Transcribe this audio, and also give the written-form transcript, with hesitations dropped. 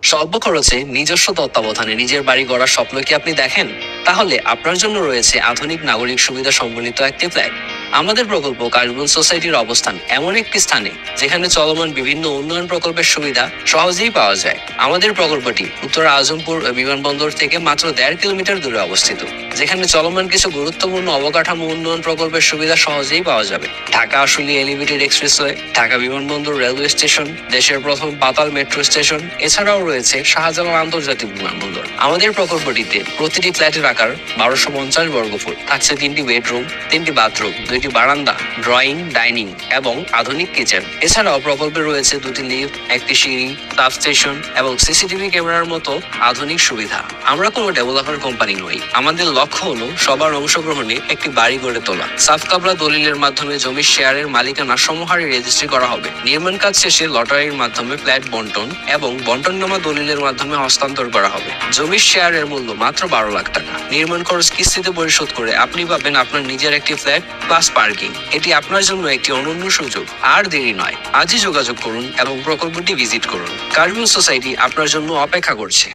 স্বল্প খরচে নিজস্ব তত্ত্বাবধানে নিজের বাড়ি গড়ার স্বপ্ন কি আপনি দেখেন? তাহলে আপনার জন্য রয়েছে আধুনিক নাগরিক সুবিধা সম্বলিত একটি ফ্ল্যাট। আমাদের প্রকল্প কাশবন সোসাইটির অবস্থান এমন একটি স্থানে যেখানে চলমান বিভিন্ন উন্নয়ন প্রকল্পের সুবিধা সহজেই পাওয়া যায়। আমাদের প্রকল্পটি উত্তর আজমপুর বিমানবন্দর থেকে মাত্র 1.5 কিলোমিটার দূরে অবস্থিত, যেখানে চলমান কিছু গুরুত্বপূর্ণ অবকাঠামো উন্নয়ন প্রকল্পের সুবিধা সহজেই পাওয়া যাবে। ঢাকা আশুলিয়া এলিভেটেড এক্সপ্রেসওয়ে, ঢাকা বিমানবন্দর রেলওয়ে স্টেশন, দেশের প্রথম পাতাল মেট্রো স্টেশন, এছাড়াও রয়েছে শাহজালাল আন্তর্জাতিক বিমানবন্দর। আমাদের প্রকল্পটিতে প্রতিটি ফ্ল্যাটের আকার 1250 বর্গফুট, থাকছে 3টি বেডরুম, 3টি বাথরুম, 2টি বারান্দা, ড্রয়িং, ডাইনিং এবং আধুনিক কিচেন। এছাড়াও প্রকল্পে রয়েছে 2টি লিফট, একটি সিঁড়ি, সাবস্টেশন এবং সিসিটিভি ক্যামেরার মতো আধুনিক সুবিধা। আমরা কোনো ডেভেলপার কোম্পানি নই, আমাদের লক্ষ্য হলো সবার অংশগ্রহণে একটি বাড়ি গড়ে তোলা। সাফ কাবলা দলিলের মাধ্যমে জমির শেয়ারের মালিকানা সমহারে রেজিস্ট্রি করা হবে। নির্মাণ কাজ শেষে লটারির মাধ্যমে ফ্ল্যাট বন্টন এবং বন্টননামা দলিলের মাধ্যমে হস্তান্তর করা হবে। জমির শেয়ারের মূল্য মাত্র 12 লাখ টাকা। নির্মাণ খরচ কিস্তিতে পরিশোধ করে আপনি পাবেন আপনার নিজের একটি ফ্ল্যাট প্লাস পার্কিং। এটি আপনার জন্য একটি অনন্য সুযোগ। আর দেরি নয়, আজই যোগাযোগ করুন এবং প্রকল্পটি ভিজিট করুন। কাশবন সোসাইটি আপনার জন্য অপেক্ষা করছে।